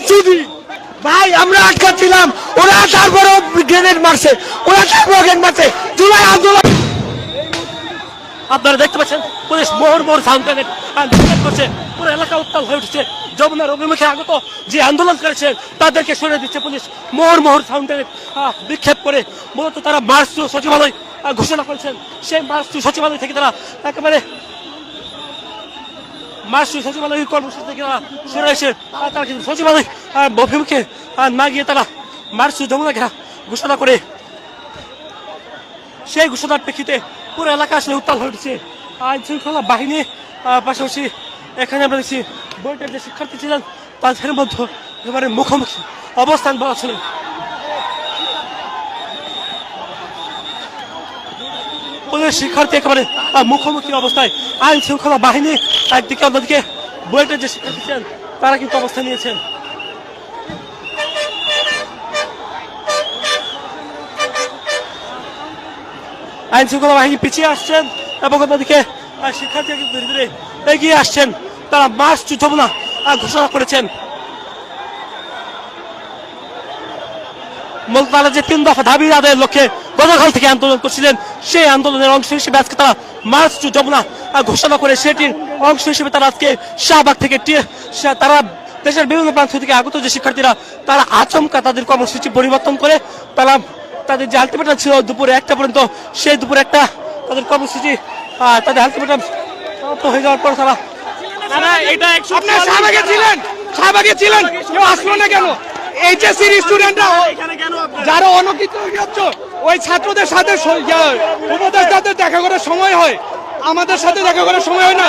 চুদি ভাই, আমরা আটকাচ্ছিলাম, ওরা তারপরেও গ্রেনেড মারছে, ওরা তারপর গ্রেনেড মারছে। জুলাই আন্দোলন আপনারা দেখতে পাচ্ছেন পুলিশ মোহর সাউন্ড গ্রেনেড করছে, পুরো এলাকা উত্তাল হয়ে উঠছে। যমুনার অভিমুখে আগত যে আন্দোলন করেছে তাদেরকে সরিয়ে দিচ্ছে পুলিশ মোহর সাউন্ড গ্রেনেড বিক্ষেপ করে। মূলত তারা মার্চ টু সচিবালয় ঘোষণা করেছেন। সেই মার্চ টু সচিবালয় থেকে তারা একেবারে মার্চ টু সচিবালয় কর্মসূচি থেকে তারা সরে এসে তারা কিন্তু সচিবালয় অভিমুখে না গিয়ে তারা মার্চ টু যমুনা ঘোষণা করে। সেই ঘোষণার প্রেক্ষিতে পুরো এলাকা আসলে উত্তাল হয়ে উঠছে। আইন শৃঙ্খলা বাহিনী পাশাপাশি এখানে আমরা দেখছি বইটার যে শিক্ষার্থী ছিলেন তাদের মধ্যে একেবারে মুখোমুখি অবস্থান বলা ছিল। পুলিশ শিক্ষার্থী একেবারে মুখোমুখি অবস্থায়, আইন শৃঙ্খলা বাহিনী একদিকে, অন্যদিকে বইটার যে শিক্ষার্থী ছিলেন তারা কিন্তু অবস্থান নিয়েছেন। আইন শৃঙ্খলা বাহিনী পিছিয়ে আসছেন এবং অন্যদিকে শিক্ষার্থীরা কিন্তু ধীরে ধীরে এগিয়ে আসছেন। তারা মার্চ টু যমুনা ঘোষণা করেছেন। মূলত তারা যে 3 দফা দাবি আদায়ের লক্ষ্যে গতকাল থেকে আন্দোলন করছিলেন, সেই আন্দোলনের অংশ হিসেবে আজকে তারা মার্চ টু যমুনা ঘোষণা করে সেটির অংশ হিসেবে তারা আজকে শাহবাগ থেকে তারা দেশের বিভিন্ন প্রান্ত থেকে আগত যে শিক্ষার্থীরা তারা আচমকা তাদের কর্মসূচি পরিবর্তন করে তারা তাদের যে আলটিমেটাম ছিল দুপুরে 1টা পর্যন্ত, সেই দুপুরে 1টা তাদের কর্মসূচি তাদের আলটিমেটাম সমাপ্ত হয়ে যাওয়ার পর তারা শাহবাগে ছিলেন, কেউ আসলো না কেন? এইচএসসির স্টুডেন্টরা যারা অনকিত ওই ছাত্রদের সাথে উপদেষ্টাদের দেখা করার সময় হয়, আমাদের সাথে দেখা করার সময় হয় না।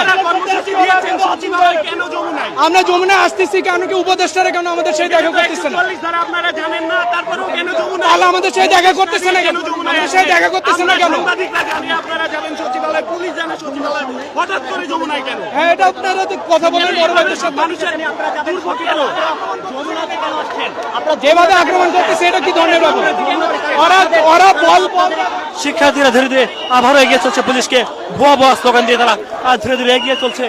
আমরা যমুনায় আসতেছি কেন, কি উপদেষ্টারা কেন আমাদের সেই দেখা করতেছে না? তাহলে আমাদের সেই দেখা করতেছে না কেন? সেই দেখা করতেছে না কেন? হ্যাঁ, এটা আপনারা কথা বলেন বড় ভাইদের সাথে। যেভাবে আক্রমণ করতেছে এটা কি ধরনের ব্যাপার? ওরা শিক্ষার্থীরা ধীরে ধীরে আবারও এগিয়ে চলছে, পুলিশকে ভুয়া স্লোগান দিয়ে তারা ধীরে ধীরে এগিয়ে চলছে।